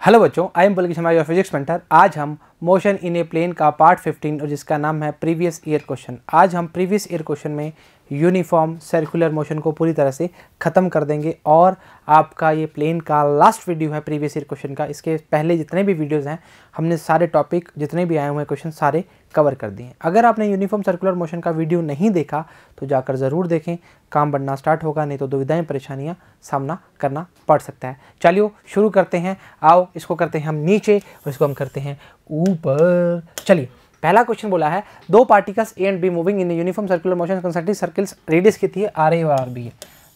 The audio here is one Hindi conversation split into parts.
हेलो बच्चों, I am Pulkit Sharma your physics mentor. आज हम मोशन इन ए प्लेन का पार्ट 15 और जिसका नाम है प्रीवियस ईयर क्वेश्चन। आज हम प्रीवियस ईयर क्वेश्चन में यूनिफॉर्म सर्कुलर मोशन को पूरी तरह से ख़त्म कर देंगे और आपका ये प्लेन का लास्ट वीडियो है प्रीवियस ईयर क्वेश्चन का। इसके पहले जितने भी वीडियोज़ हैं हमने सारे टॉपिक जितने भी आए हुए हैं क्वेश्चन सारे कवर कर दिए हैं। अगर आपने यूनिफॉर्म सर्कुलर मोशन का वीडियो नहीं देखा तो जाकर ज़रूर देखें, काम बढ़ना स्टार्ट होगा, नहीं तो दुविधाएं परेशानियां सामना करना पड़ सकता है। चलिए शुरू करते हैं। आओ इसको करते हैं हम नीचे और इसको हम करते हैं ऊपर। चलिए पहला क्वेश्चन बोला है दो particles A and be moving in uniform circular motion concentric circles, radius कितनी है आर ए और आर बी है।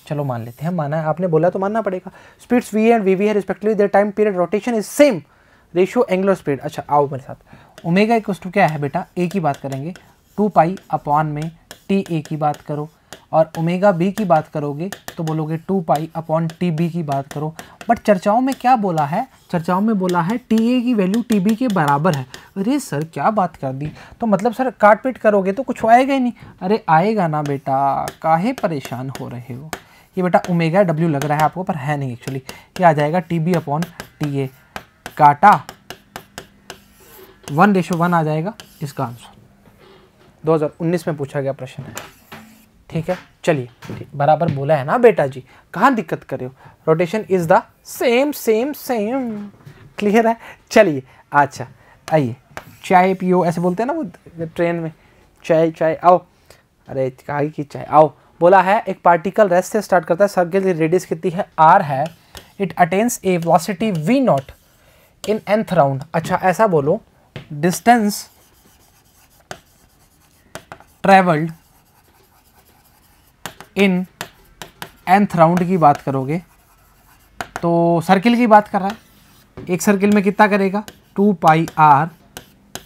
चलो मान लेते हैं, माना है, आपने बोला तो मानना पड़ेगा। Speeds v and v v है respectively, their time period rotation is same, ratio angular speed. अच्छा आओ मेरे साथ, ओमेगा इक्वल्स टू क्या है बेटा, ए की बात करेंगे 2 पाई अपॉन में टी ए की बात करो, और ओमेगा बी की बात करोगे तो बोलोगे 2 पाई अपॉन टी बी की बात करो। बट चर्चाओं में क्या बोला है, चर्चाओं में बोला है टी ए की वैल्यू टी बी के बराबर है। अरे सर क्या बात कर दी, तो मतलब सर काट पीट करोगे तो कुछ आएगा ही नहीं। अरे आएगा ना बेटा, काहे परेशान हो रहे हो। ये बेटा ओमेगा डब्ल्यू लग रहा है आपको, पर है नहीं एक्चुअली। ये आ जाएगा T B upon T A, काटा 1:1 आ जाएगा इसका आंसर। 2019 में पूछा गया प्रश्न है, ठीक है। चलिए बराबर बोला है ना बेटा जी, कहाँ दिक्कत कर रहे हो। Rotation is the same same same, clear है। चलिए अच्छा आइए, चाय पियो ऐसे बोलते हैं ना वो ट्रेन में, चाय चाय आओ। अरे कहा की चाय आओ। बोला है एक पार्टिकल रेस्ट से स्टार्ट करता है, सर्कल की रेडियस कितनी है आर है, it attains a velocity v naught in nth round. अच्छा ऐसा बोलो, distance travelled in nth round की बात करोगे तो सर्किल की बात कर रहा है। एक सर्किल में कितना करेगा 2 पाई आर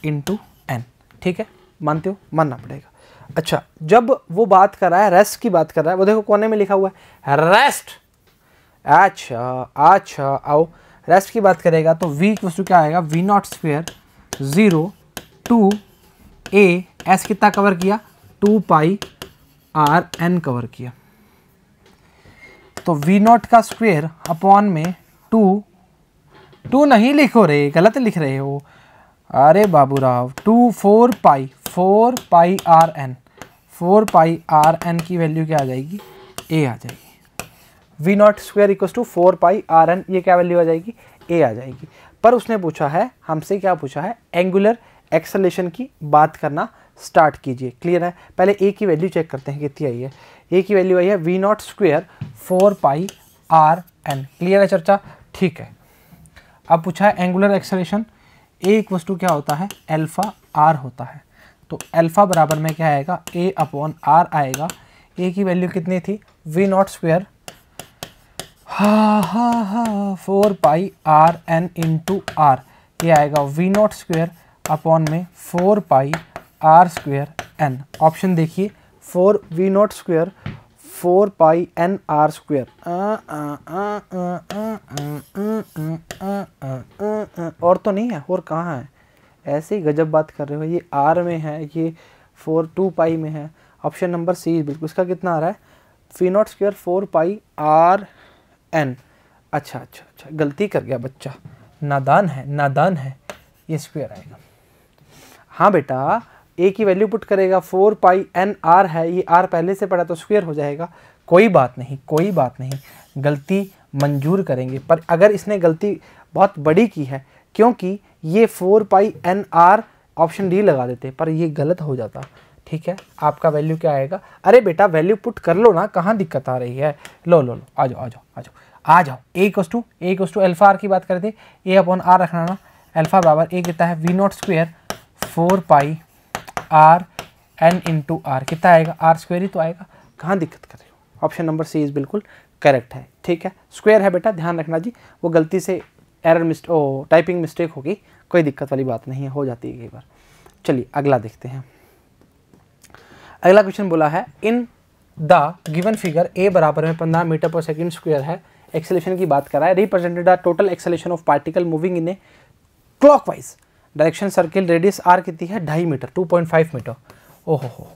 इंटू एन, ठीक है, मानते हो, मानना पड़ेगा। अच्छा जब वो बात कर रहा है रेस्ट की बात कर रहा है, वो देखो कोने में लिखा हुआ है रेस्ट। अच्छा आओ, रेस्ट की बात करेगा तो v इक्वल क्या आएगा, v naught square 0 two a s कितना कवर किया 2 पाई आर एन कवर किया, तो वी नॉट का स्क्वेयर अपॉन में 2 नहीं लिखो रे, गलत लिख रहे हो। अरे Baburao 4 pi r n, 4 pi r n की वैल्यू क्या आ जाएगी, ए आ जाएगी। V naught square equal to 4 pi r n, ये क्या वैल्यू आ जाएगी, ए आ जाएगी। पर उसने पूछा है हमसे, क्या पूछा है, एंगुलर एक्सेलरेशन की बात करना स्टार्ट कीजिए। क्लियर है। पहले ए की वैल्यू चेक करते हैं कितनी आई है। ए की वैल्यू आई है v naught square 4 pi r n. Clear है चर्चा, ठीक है। अब पूछा है angular acceleration, a equals to क्या होता है, एल्फा आर होता है, तो एल्फा बराबर में क्या आएगा, ए अपॉन आर आएगा। ए की वैल्यू कितनी थी, v naught square 4 pi r n into r, ये आएगा वी नॉट स्क्वेयर अपॉन में 4 pi r square n. Option देखिए, 4 v naught square 4 pi n r square, और तो नहीं है, और कहाँ है, ऐसे ही गजब बात कर रहे हो। ये आर में है, ये 2 पाई में है। ऑप्शन नंबर सी बिल्कुल, इसका कितना आ रहा है, v naught square 4 pi r n. अच्छा, गलती कर गया बच्चा, नादान है, ये स्क्वेयर आएगा। हाँ बेटा, ए की वैल्यू पुट करेगा 4 पाई एन आर है, ये आर पहले से पड़ा तो स्क्वेयर हो जाएगा। कोई बात नहीं, गलती मंजूर करेंगे। पर अगर इसने गलती बहुत बड़ी की है, क्योंकि ये 4 pi n are option D लगा देते, पर ये गलत हो जाता, ठीक है। आपका वैल्यू क्या आएगा, अरे बेटा वैल्यू पुट कर लो ना, कहाँ दिक्कत आ रही है। लो आ जाओ। ए इक्वल्स टू एल्फा आर की बात करते, ए अपॉन आर रखना ना, एल्फा बराबर ए कितना है, v naught square 4 pi r n into r, कितना आएगा, आर स्क्वेयर ही तो आएगा, कहाँ दिक्कत कर रहे हो। ऑप्शन नंबर सी इज बिल्कुल करेक्ट है, ठीक है। स्क्वेयर है बेटा, ध्यान रखना जी, वो गलती से टाइपिंग मिस्टेक होगी, कोई दिक्कत वाली बात नहीं है, हो जाती है कई बार। चलिए अगला देखते हैं। अगला क्वेश्चन बोला है in the given figure A बराबर में 15 मीटर पर सेकेंड स्क्वायर है, एक्सेलरेशन की बात कर रहा है, represented the total acceleration of particle moving in a clockwise direction, circle radius r कितनी है 2.5 मीटर, 2.5 मीटर। ओहो,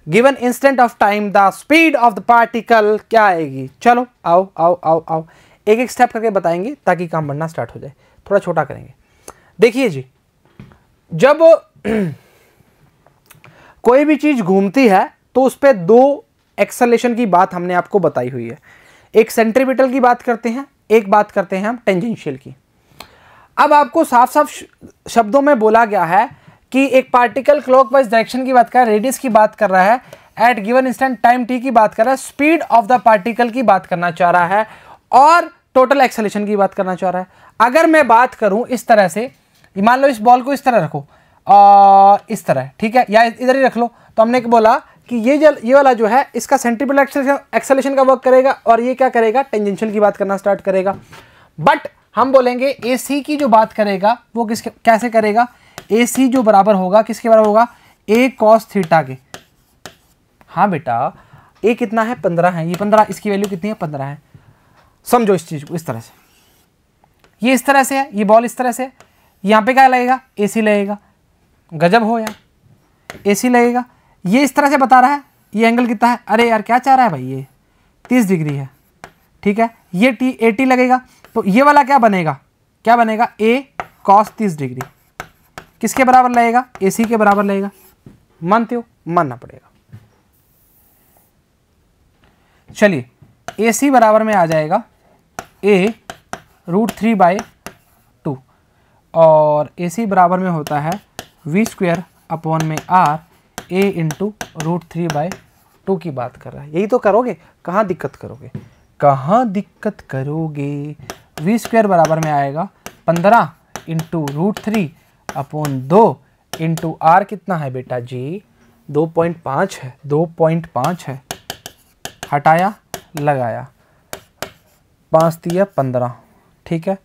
given instant of time the speed of the particle क्या आएगी। चलो आओ, एक एक स्टेप करके बताएंगे ताकि काम बढ़ना स्टार्ट हो जाए। थोड़ा छोटा करेंगे। देखिए जी, जब कोई भी चीज घूमती है तो उस पर दो एक्सेलेरेशन की बात हमने आपको बताई हुई है। एक सेंट्रीपिटल की बात करते हैं, एक बात करते हैं हम टेंजेंशियल की। अब आपको साफ साफ शब्दों में बोला गया है कि एक पार्टिकल क्लॉकवाइज डायरेक्शन की बात कर रहा है, रेडियस की बात कर रहा है, at given instant time t की बात कर रहा है, स्पीड ऑफ द पार्टिकल की बात करना चाह रहा है और टोटल एक्सेलेरेशन की बात करना चाह रहा है। अगर मैं बात करूं इस तरह से, मान लो इस बॉल को इस तरह रखो और इस तरह, ठीक है, या इधर ही रख लो, तो हमने बोला कि ये वाला जो है इसका सेंट्रीपिटल एक्सेलेरेशन का वर्क करेगा और ये क्या करेगा, टेंजेंशियल की बात करना स्टार्ट करेगा। बट हम बोलेंगे AC की जो बात करेगा वो कैसे करेगा, AC जो बराबर होगा किसके बराबर होगा, A cos थीटा के। हाँ बेटा, A कितना है, 15 है, ये 15, इसकी वैल्यू कितनी है, 15 है। समझो इस चीज को इस तरह से, ये इस तरह से है, ये बॉल इस तरह से है, यहाँ पे क्या लगेगा, AC लगेगा। गजब हो यार, AC लगेगा। ये इस तरह से बता रहा है, ये एंगल कितना है, अरे यार क्या चाह रहा है भाई, ये 30 डिग्री है, ठीक है, ये AT लगेगा, तो ये वाला क्या बनेगा, A cos 30 डिग्री किसके बराबर लगेगा, AC के बराबर लगेगा। मानते हो, मानना पड़ेगा। चलिए, AC बराबर में आ जाएगा A √3/2 और AC बराबर में होता है V² अपॉन में R A इंटू √3/2 की बात कर रहा है। यही तो करोगे, कहाँ दिक्कत करोगे, कहाँ दिक्कत करोगे। V² बराबर में आएगा 15 इंटू √3 अपॉन 2 इंटू R कितना है बेटा जी, 2.5 है, 2.5 है, हटाया लगाया, 5 दिया 15, ठीक है।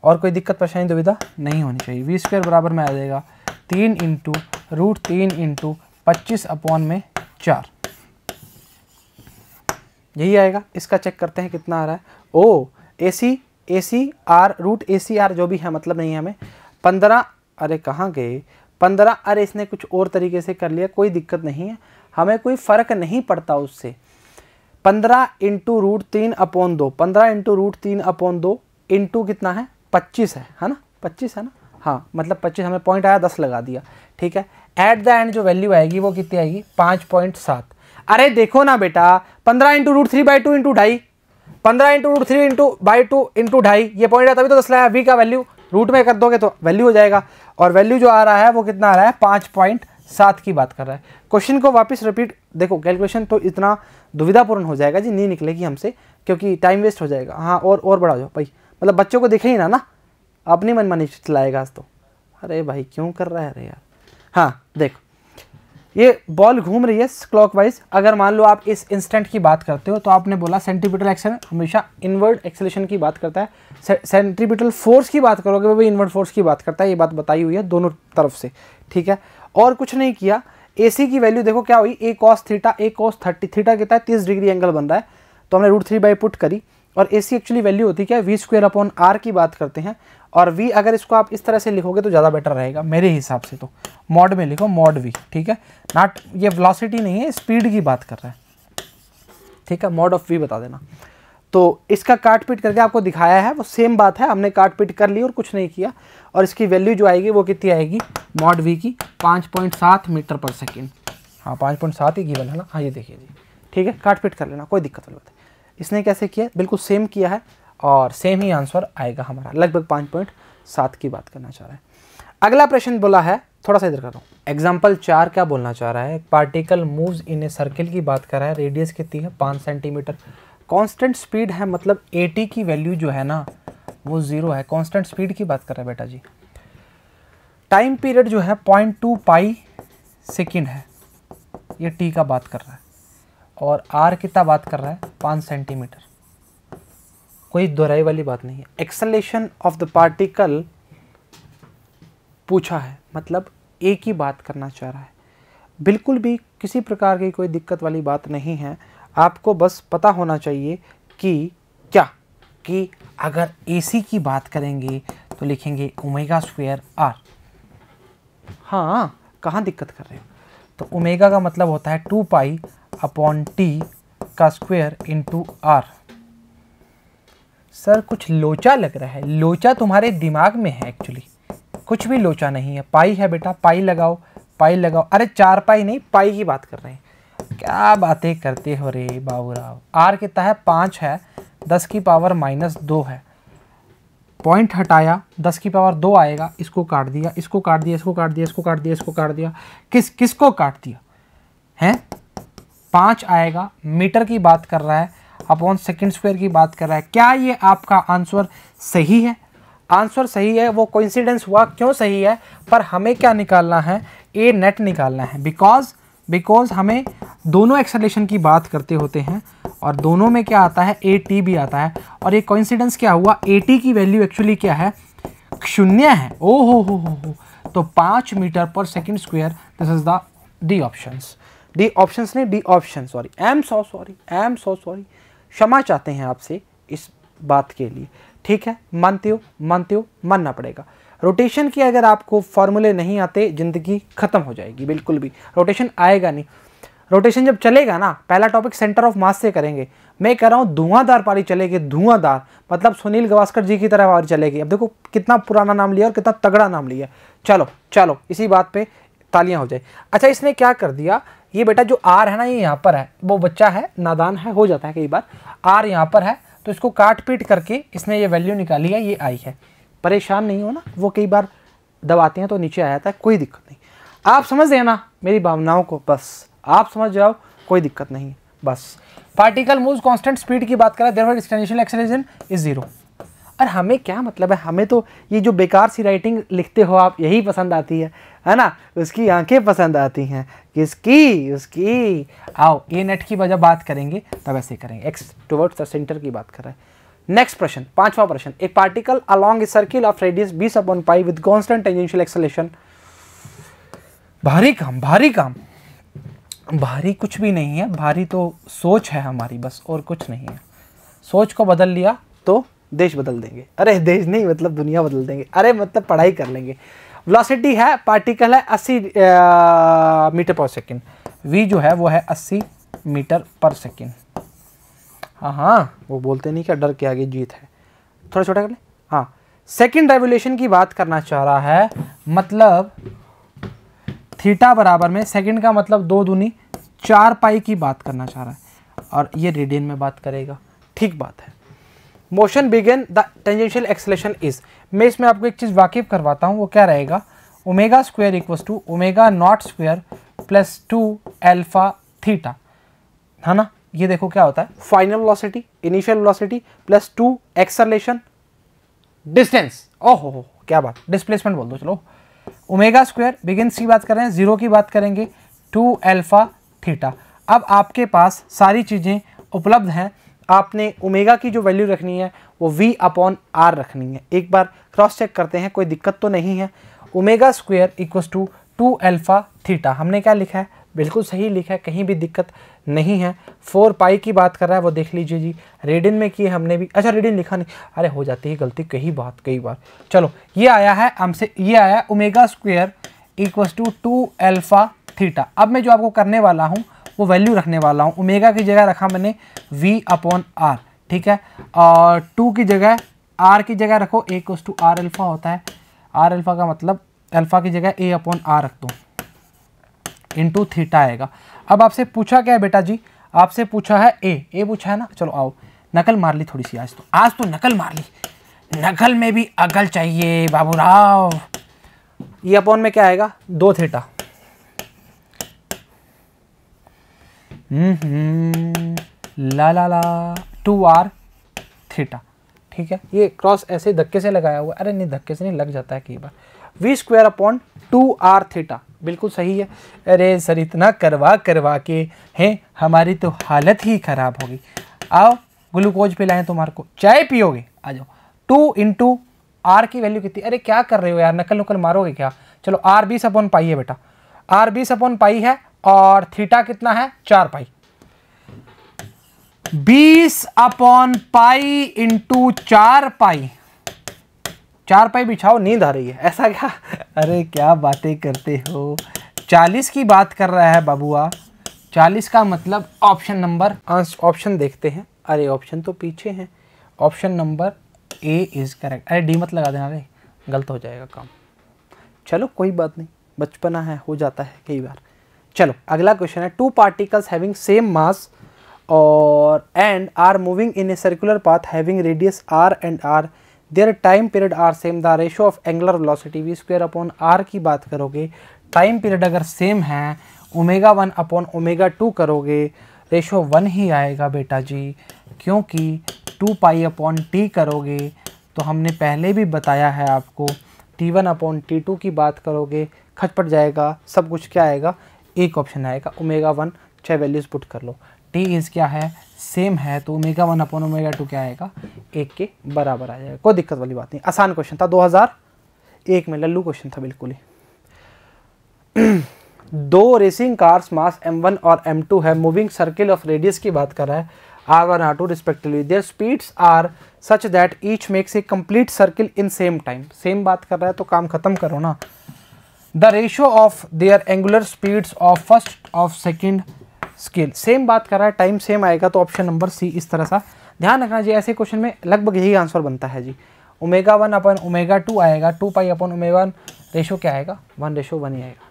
और कोई दिक्कत परेशानी दुविधा नहीं होनी चाहिए। V² बराबर में आ जाएगा 3 इंटू √3 इंटू 25 अपॉन में 4, यही आएगा। इसका चेक करते हैं कितना आ रहा है। ओ AC R √ACR जो भी है, मतलब नहीं है हमें, 15, अरे कहाँ गए 15, अरे इसने कुछ और तरीके से कर लिया, कोई दिक्कत नहीं है, हमें कोई फ़र्क नहीं पड़ता उससे। 15 into √3 upon 2, 15 into √3 upon 2 into कितना है, 25 है ना, 25 है ना, हाँ, मतलब 25, हमें पॉइंट आया 10 लगा दिया, ठीक है। एट द एंड जो वैल्यू आएगी वो कितनी आएगी, 5.7। अरे देखो ना बेटा, 15 into √3/2 into 2.5, 15 into √3 into 2 into 2.5, ये पॉइंट है तभी तो 10 लाया। V का वैल्यू रूट में कर दोगे तो वैल्यू हो जाएगा, और वैल्यू जो आ रहा है वो कितना आ रहा है, 5.7 की बात कर रहा है। क्वेश्चन को वापस रिपीट देखो, कैलकुलेशन तो इतना दुविधापूर्ण हो जाएगा जी, नहीं निकलेगी हमसे, क्योंकि टाइम वेस्ट हो जाएगा। हाँ, और बढ़ा जाओ भाई, मतलब बच्चों को दिखे ही ना अपनी मनमानी चलाएगा आज तो। अरे भाई क्यों कर रहा है, अरे यार। हाँ देखो, ये बॉल घूम रही है क्लॉकवाइज। अगर मान लो आप इस इंस्टेंट की बात करते हो तो आपने बोला सेंट्रीपिटल एक्शन हमेशा इनवर्ड एक्सेलेरेशन की बात करता है, सेंट्रीपिटल फोर्स की बात करोगे वो भी इनवर्ड फोर्स की बात करता है। ये बात बताई हुई है दोनों तरफ से, ठीक है। और कुछ नहीं किया। AC की वैल्यू देखो क्या हुई, A cos theta, A cos 30, theta कितना है, 30 डिग्री एंगल बन रहा है, तो हमने √3/2 पुट करी। और AC एक्चुअली वैल्यू होती क्या है, V² अपॉन R की बात करते हैं। और V अगर इसको आप इस तरह से लिखोगे तो ज़्यादा बेटर रहेगा मेरे हिसाब से, तो मॉड में लिखो, मॉड V, ठीक है। नॉट, ये वेलोसिटी नहीं है, स्पीड की बात कर रहा है, ठीक है, मॉड ऑफ V बता देना। तो इसका काट पीट करके आपको दिखाया है, वो सेम बात है, हमने काट पीट कर ली और कुछ नहीं किया। और इसकी वैल्यू जो आएगी वो कितनी आएगी, मॉड V की 5.7 मीटर पर सेकेंड। हाँ 5.7 ही गिवन है ना, हाँ ये देखिए जी, ठीक है, काट पीट कर लेना, कोई दिक्कत वाली बात है। इसने कैसे किया, बिल्कुल सेम किया है और सेम ही आंसर आएगा हमारा, लगभग 5.7 की बात करना चाह रहा है। अगला प्रश्न बोला है, थोड़ा सा इधर कर रहा हूँ, एग्जाम्पल 4 क्या बोलना चाह रहा है, particle moves in a circle की बात कर रहा है, रेडियस कितनी है 5 सेंटीमीटर, कांस्टेंट स्पीड है, मतलब AT की वैल्यू जो है ना वो 0 है, कांस्टेंट स्पीड की बात कर रहा है बेटा जी। टाइम पीरियड जो है 0.2 पाई सेकेंड है, ये T का बात कर रहा है, और R कितना बात कर रहा है, 5 सेंटीमीटर, कोई दोहराई वाली बात नहीं है। एक्सेलेरेशन ऑफ द पार्टिकल पूछा है, मतलब A की बात करना चाह रहा है, बिल्कुल भी किसी प्रकार की कोई दिक्कत वाली बात नहीं है। आपको बस पता होना चाहिए कि क्या, कि अगर AC की बात करेंगे तो लिखेंगे ω²R। हाँ, कहाँ दिक्कत कर रहे हो, तो ओमेगा का मतलब होता है 2 पाई अपॉन T का स्क्वायर इंटू R, सर कुछ लोचा लग रहा है, लोचा तुम्हारे दिमाग में है एक्चुअली, कुछ भी लोचा नहीं है। पाई है बेटा, पाई लगाओ, पाई लगाओ। अरे 4 पाई नहीं, पाई की बात कर रहे हैं, क्या बातें करते हो रे बाबूराव। आर कितना है, 5 है, 10 की पावर -2 है। पॉइंट हटाया, 10 की पावर 2 आएगा, इसको काट दिया, इसको काट दिया, इसको काट दिया, इसको काट दिया, इसको काट दिया, किसको काट दिया हैं। 5 आएगा, मीटर की बात कर रहा है, अपॉन सेकंड स्क्वायर की बात कर रहा है। क्या ये आपका आंसर सही है? आंसर सही है। वो कोइंसिडेंस हुआ, क्यों सही है, पर हमें क्या निकालना है, ए नेट निकालना है। बिकॉज हमें दोनों एक्सेलरेशन की बात करते होते हैं और दोनों में क्या आता है, ए टी भी आता है। और ये कोइंसिडेंस क्या हुआ, ए टी की वैल्यू एक्चुअली क्या है, 0 है। ओ हो। तो 5 metre per second square, this is the D options. D options नहीं, D option, sorry, I am so sorry, क्षमा चाहते हैं आपसे इस बात के लिए। ठीक है, मानते हो, मानना पड़ेगा। रोटेशन की अगर आपको फॉर्मूले नहीं आते, ज़िंदगी ख़त्म हो जाएगी, बिल्कुल भी रोटेशन आएगा नहीं। रोटेशन जब चलेगा ना, पहला टॉपिक सेंटर ऑफ मास से करेंगे। मैं कह रहा हूँ धुआंधार पारी चलेगी, धुआंधार, मतलब सुनील गावस्कर जी की तरह पारी चलेगी। अब देखो कितना पुराना नाम लिया और कितना तगड़ा नाम लिया। चलो इसी बात पे तालियां हो जाए। अच्छा, इसने क्या कर दिया, ये बेटा जो आर है ना, ये यहाँ पर है, वो बच्चा है, नादान है, हो जाता है कई बार। आर यहाँ पर है, तो इसको काट पीट करके इसने ये वैल्यू निकाली है, ये आई है। परेशान नहीं हो ना, वो कई बार दबाते हैं तो नीचे आ जाता है, कोई दिक्कत नहीं। आप समझ देना मेरी भावनाओं को, बस आप समझ जाओ, कोई दिक्कत नहीं, बस। पार्टिकल मूव्स कांस्टेंट स्पीड की बात करें, therefore it's tangential acceleration is 0। और हमें क्या मतलब है, हमें तो ये जो बेकार सी राइटिंग लिखते हो आप, यही पसंद आती है ना, उसकी आंखें पसंद आती हैं, किसकी, उसकी। आओ ए नेट की वजह बात करेंगे, तब ऐसे करेंगे, एक्स टुवर्ड्स द सेंटर की बात कर रहे हैं। नेक्स्ट प्रश्न, 5वां प्रश्न, एक particle along a circle of radius 20/π with constant tangential acceleration. भारी काम, भारी कुछ भी नहीं है, भारी तो सोच है हमारी, बस, और कुछ नहीं है। सोच को बदल लिया तो देश बदल देंगे। अरे देश नहीं, मतलब दुनिया बदल देंगे, अरे मतलब पढ़ाई कर लेंगे। वेलोसिटी है, पार्टिकल है 80 मीटर पर सेकेंड, v जो है वो है 80 मीटर पर सेकेंड। हाँ, वो बोलते नहीं क्या, डर के आगे जीत है। थोड़ा छोटा कर ले। हाँ, सेकेंड रेवोल्यूशन की बात करना चाह रहा है, मतलब थीटा बराबर में, सेकेंड का मतलब 2 दूनी 4 पाई की बात करना चाह रहा है, और ये रेडियन में बात करेगा। ठीक बात है। Motion begin the tangential acceleration is, मैं इसमें आपको एक चीज़ वाकिफ करवाता हूँ, वो क्या रहेगा, omega square equals to omega naught square plus 2 alpha theta, है ना। ये देखो क्या होता है, final velocity, initial velocity plus 2 acceleration distance, ओहो क्या बात, डिस्प्लेसमेंट बोल दो, चलो। ओमेगा स्क्वायर बिगिन्स की बात कर रहे हैं, 0 की बात करेंगे, 2 अल्फा थीटा। अब आपके पास सारी चीज़ें उपलब्ध हैं, आपने ओमेगा की जो वैल्यू रखनी है वो v/r रखनी है। एक बार क्रॉस चेक करते हैं, कोई दिक्कत तो नहीं है। Omega square equals to 2 alpha theta, हमने क्या लिखा है, बिल्कुल सही लिखा है, कहीं भी दिक्कत नहीं है। 4 पाई की बात कर रहा है, वो देख लीजिए जी, रेडियन में की हमने भी, अच्छा रेडियन लिखा नहीं, अरे हो जाती है गलती कई बार। चलो, ये आया है हमसे, ये आया omega square equals to 2 alpha theta. अब मैं जो आपको करने वाला हूँ वो वैल्यू रखने वाला हूँ। ओमेगा की जगह रखा मैंने v/r, ठीक है, और 2 की जगह r की जगह रखो, a equals to r alpha होता है। r अल्फा का मतलब अल्फा की जगह a/r रख दो, इंटू थीटा आएगा। अब आपसे पूछा क्या है बेटा जी, आपसे पूछा है ए पूछा है ना। चलो आओ, नकल मार ली थोड़ी सी, आज तो नकल मार ली, नकल में भी अकल चाहिए बाबूराव। ये अपॉन में क्या आएगा, 2 थीटा, ला 2r थीटा, ठीक है। ये क्रॉस ऐसे धक्के से लगाया हुआ, अरे नहीं धक्के से नहीं, लग जाता है कई बार। v²/2r थीटा, बिल्कुल सही है। अरे सर इतना करवा के हैं, हमारी तो हालत ही खराब होगी। आओ ग्लूकोज पिलाएं तुम्हारे को, चाय पियोगे, आ जाओ। 2 इंटू आर की वैल्यू कितनी, अरे क्या कर रहे हो यार, नकल मारोगे क्या। चलो r 20/π है बेटा, r 20/π है, और थीटा कितना है, 4 पाई। 20/π इंटू 4 पाई, 4 पाई बिछाओ, नींद आ रही है, ऐसा क्या, अरे क्या बातें करते हो। 40 की बात कर रहा है बाबूआ, 40 का मतलब ऑप्शन नंबर, ऑप्शन देखते हैं, अरे ऑप्शन तो पीछे हैं, option number A is correct. अरे डी मत लगा देना रे, गलत हो जाएगा काम। चलो कोई बात नहीं, बचपना है, हो जाता है कई बार। चलो अगला क्वेश्चन है, two particles having same mass और and are moving in a circular path having radius r and r, their time period are same, the ratio of angular velocity v square upon r की बात करोगे, टाइम पीरियड अगर सेम है ओमेगा 1 अपॉन ओमेगा 2 करोगे, रेशियो 1 ही आएगा बेटा जी, क्योंकि 2 पाई अपॉन टी करोगे तो हमने पहले भी बताया है आपको, T1 अपॉन T2 की बात करोगे खटपट जाएगा, सब कुछ क्या आएगा, एक ऑप्शन आएगा ओमेगा 1, चाहे वैल्यूज पुट कर लो। टी इज़ क्या है, सेम है, तो ओमेगा 1 अपॉन ओमेगा 2 क्या आएगा, 1 के बराबर आ जाएगा। कोई दिक्कत वाली बात नहीं, आसान क्वेश्चन था, 2001 में लल्लू क्वेश्चन था बिल्कुल ही। दो रेसिंग कार्स मास m1 और m2 है, मूविंग सर्किल ऑफ रेडियस की बात कर रहा है, r1 r2 respectively, their speeds are such that each makes a complete circle in same time. Same बात कर रहा है तो काम खत्म करो ना। The ratio of their angular speeds of first of second scale, same बात कर रहा है, टाइम सेम आएगा, तो ऑप्शन नंबर सी इस तरह सा ध्यान रखना जी। ऐसे क्वेश्चन में लगभग यही आंसर बनता है जी, ओमेगा 1 अपॉन ओमेगा 2 आएगा, 2 पाई अपॉन ओमेगा 1, रेशो क्या आएगा, 1:1 ही आएगा।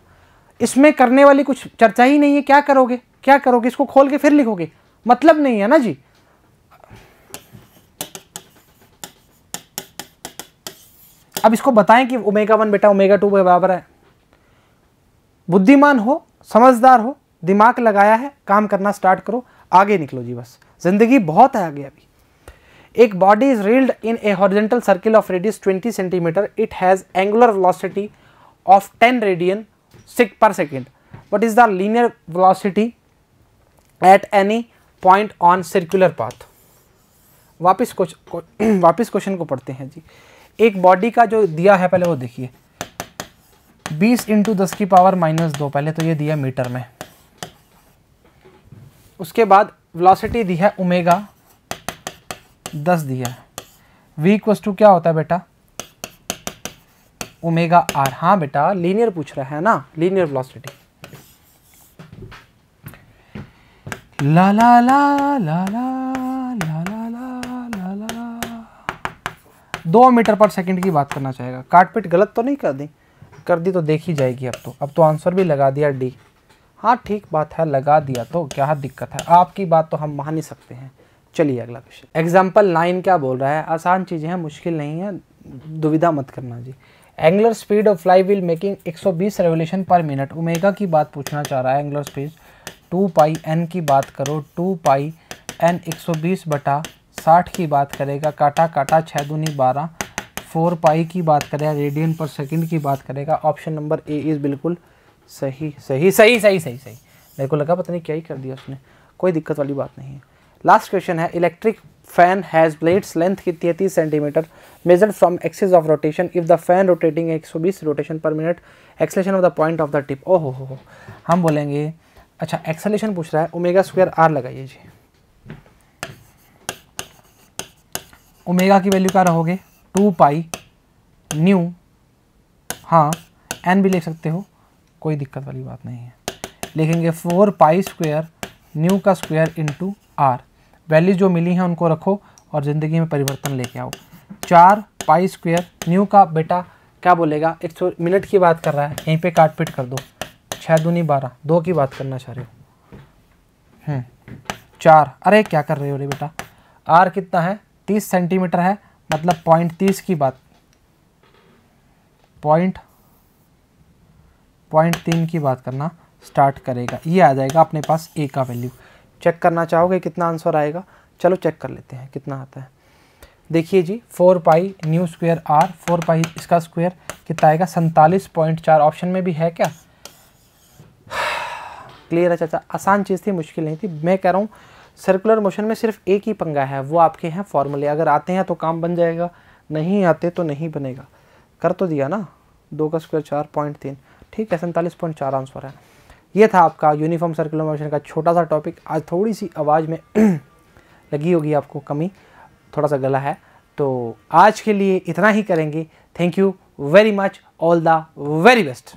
इसमें करने वाली कुछ चर्चा ही नहीं है, क्या करोगे क्या करोगे, इसको खोल के फिर लिखोगे, मतलब नहीं है ना जी। अब इसको बताएं कि ओमेगा 1 बेटा ओमेगा 2 के बराबर है। बुद्धिमान हो, समझदार हो, दिमाग लगाया है, काम करना स्टार्ट करो, आगे निकलो जी, बस जिंदगी बहुत है आगे अभी। एक body is reeled in A horizontal circle of radius 20 centimetre, it has angular velocity of 10 radian per second. What is the linear velocity at any point on circular path? वापिस क्वेश्चन को पढ़ते हैं जी। एक बॉडी का जो दिया है पहले वो देखिए, 20 × 10⁻², पहले तो ये दिया मीटर में, उसके बाद वेलोसिटी दी है ओमेगा 10 दिया है, v = क्या होता है बेटा, ओमेगा आर। हाँ बेटा लीनियर पूछ रहा है ना, लीनियर वेलोसिटी। ला ला ला ला ला ला ला ला ला ला 2 मीटर पर सेकंड की बात करना चाहेगा। काटपीट गलत तो नहीं कर दी तो देखी जाएगी। अब तो आंसर भी लगा दिया डी। हाँ ठीक बात है, लगा दिया तो क्या दिक्कत है, आपकी बात तो हम मान ही सकते हैं। चलिए अगला क्वेश्चन, एग्जाम्पल 9 क्या बोल रहा है, आसान चीज़ें हैं, मुश्किल नहीं है, दुविधा मत करना जी। Angular speed of flywheel making 120 revolution per minute, omega की बात पूछना चाह रहा है। एंगुलर स्पीड 2 पाई n की बात करो, 2 पाई n 120/60 की बात करेगा, काटा काटा 6 दूनी 12, 4 पाई की बात करेगा, रेडियन पर सेकंड की बात करेगा। ऑप्शन नंबर ए इज बिल्कुल सही सही सही सही सही सही। मेरे को लगा पता नहीं क्या ही कर दिया उसने, कोई दिक्कत वाली बात नहीं है। लास्ट क्वेश्चन है, electric fan has blades length की 33 centimetre, measured from axis of rotation, if the fan rotating 120 rotation पर minute, acceleration of the point of the tip. ओहो हो, हम बोलेंगे अच्छा एक्सेलेरेशन पूछ रहा है, ओमेगा स्क्वायर आर लगाइए जी। ओमेगा की वैल्यू क्या रहोगे, 2 पाई न्यू, हाँ एन भी लिख सकते हो, कोई दिक्कत वाली बात नहीं है। लिखेंगे 4 पाई स्क्वायर न्यू का स्क्वायर इंटू आर, वैल्यू जो मिली हैं उनको रखो और ज़िंदगी में परिवर्तन लेके आओ। 4 पाई स्क्वायर न्यू का बेटा क्या बोलेगा, 100 मिनट की बात कर रहा है, यहीं पे काट पीट कर दो, 6 दूनी 12, 2 की बात करना चाह रहे हो। 4, अरे क्या कर रहे हो रे बेटा, आर कितना है 30 सेंटीमीटर है, मतलब 0.30 की बात, 0.3 की बात करना स्टार्ट करेगा, ये आ जाएगा अपने पास ए का वैल्यू। चेक करना चाहोगे कितना आंसर आएगा, चलो चेक कर लेते हैं कितना आता है। देखिए जी 4 पाई न्यू स्क्वायर आर, 4 पाई इसका स्क्वायर कितना आएगा 47.4, ऑप्शन में भी है क्या, क्लियर है चाचा, आसान चीज़ थी, मुश्किल नहीं थी। मैं कह रहा हूँ सर्कुलर मोशन में सिर्फ एक ही पंगा है, वो आपके हैं फॉर्मूले, अगर आते हैं तो काम बन जाएगा, नहीं आते तो नहीं बनेगा। कर तो दिया ना, 2 का स्क्वायर 4.3, ठीक है 47.4 आंसर है। ये था आपका यूनिफॉर्म सर्कुलर मोशन का छोटा सा टॉपिक। आज थोड़ी सी आवाज़ में लगी होगी आपको कमी, थोड़ा सा गला है, तो आज के लिए इतना ही करेंगे। Thank you very much, all the very best.